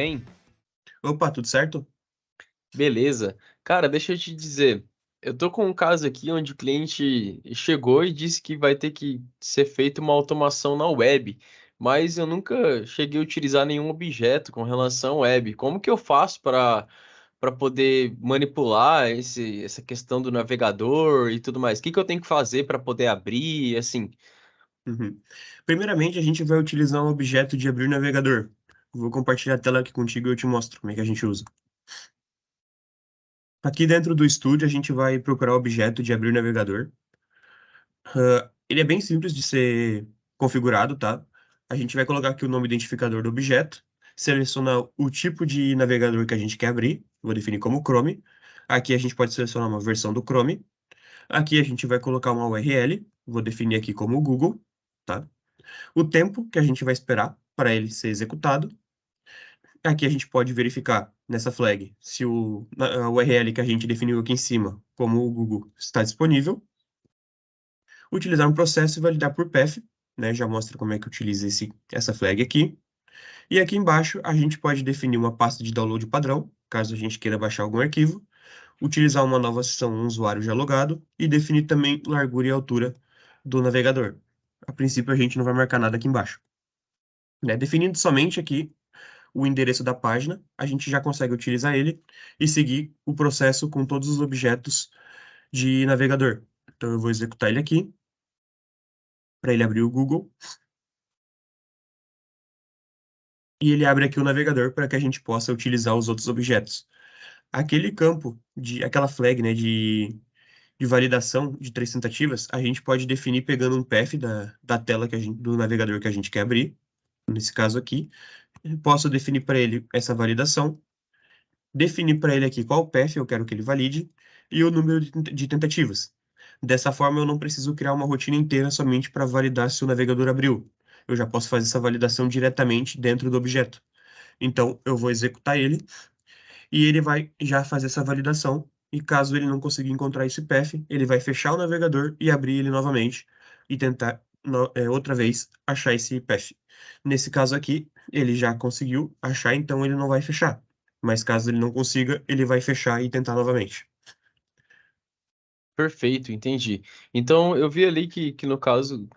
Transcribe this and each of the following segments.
bem? Opa, tudo certo? Beleza. Cara, deixa eu te dizer, eu tô com um caso aqui onde o cliente chegou e disse que vai ter que ser feita uma automação na web, mas eu nunca cheguei a utilizar nenhum objeto com relação à web. Como que eu faço para poder manipular essa questão do navegador e tudo mais? O que que eu tenho que fazer para poder abrir, assim? Uhum. Primeiramente, a gente vai utilizar um objeto de abrir navegador. Vou compartilhar a tela aqui contigo e eu te mostro como é que a gente usa. Aqui dentro do estúdio, a gente vai procurar o objeto de abrir navegador. Ele é bem simples de ser configurado, tá? A gente vai colocar aqui o nome identificador do objeto, selecionar o tipo de navegador que a gente quer abrir, vou definir como Chrome. Aqui a gente pode selecionar uma versão do Chrome. Aqui a gente vai colocar uma URL, vou definir aqui como Google, tá? O tempo que a gente vai esperar para ele ser executado. Aqui a gente pode verificar nessa flag se a URL que a gente definiu aqui em cima, como o Google, está disponível. Utilizar um processo e validar por path, né? Já mostra como é que utiliza essa flag aqui. E aqui embaixo a gente pode definir uma pasta de download padrão, caso a gente queira baixar algum arquivo. Utilizar uma nova sessão, um usuário já logado. E definir também largura e altura do navegador. A princípio a gente não vai marcar nada aqui embaixo, né? Definindo somente aqui o endereço da página, a gente já consegue utilizar ele e seguir o processo com todos os objetos de navegador. Então eu vou executar ele aqui, para ele abrir o Google, e ele abre aqui o navegador para que a gente possa utilizar os outros objetos. Aquele campo, aquela flag, né, de validação de três tentativas, a gente pode definir pegando um path da tela do navegador que a gente quer abrir, nesse caso aqui. Eu posso definir para ele essa validação, definir para ele aqui qual path eu quero que ele valide e o número de tentativas. Dessa forma, eu não preciso criar uma rotina inteira somente para validar se o navegador abriu. Eu já posso fazer essa validação diretamente dentro do objeto. Então, eu vou executar ele e ele vai já fazer essa validação. E caso ele não consiga encontrar esse path, ele vai fechar o navegador e abrir ele novamente e tentar outra vez achar esse path. Nesse caso aqui, ele já conseguiu achar, então ele não vai fechar. Mas caso ele não consiga, ele vai fechar e tentar novamente. Perfeito, entendi. Então, eu vi ali que no caso,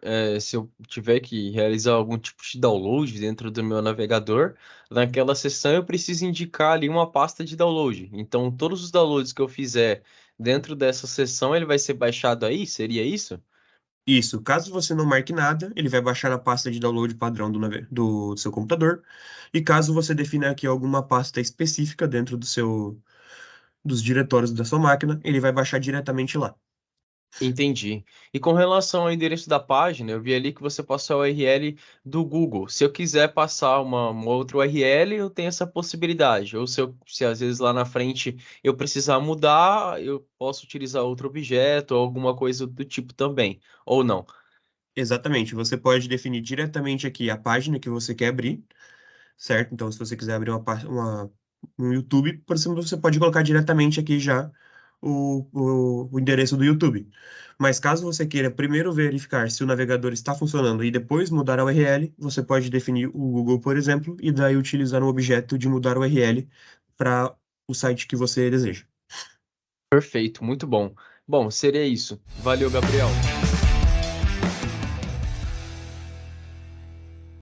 se eu tiver que realizar algum tipo de download dentro do meu navegador, naquela sessão eu preciso indicar ali uma pasta de download. Então, todos os downloads que eu fizer dentro dessa sessão, ele vai ser baixado aí? Seria isso? Isso, caso você não marque nada, ele vai baixar na pasta de download padrão do seu computador. E caso você defina aqui alguma pasta específica dentro dos diretórios da sua máquina, ele vai baixar diretamente lá. Entendi. E com relação ao endereço da página, eu vi ali que você passou a URL do Google. Se eu quiser passar uma outra URL, eu tenho essa possibilidade. Ou se às vezes lá na frente eu precisar mudar, eu posso utilizar outro objeto ou alguma coisa do tipo também. Ou não. Exatamente, você pode definir diretamente aqui a página que você quer abrir, certo? Então, se você quiser abrir um YouTube, por exemplo, você pode colocar diretamente aqui já o endereço do YouTube. Mas caso você queira primeiro verificar se o navegador está funcionando e depois mudar a URL, você pode definir o Google, por exemplo, e daí utilizar um objeto de mudar a URL para o site que você deseja. Perfeito, muito bom. Bom, seria isso. Valeu, Gabriel.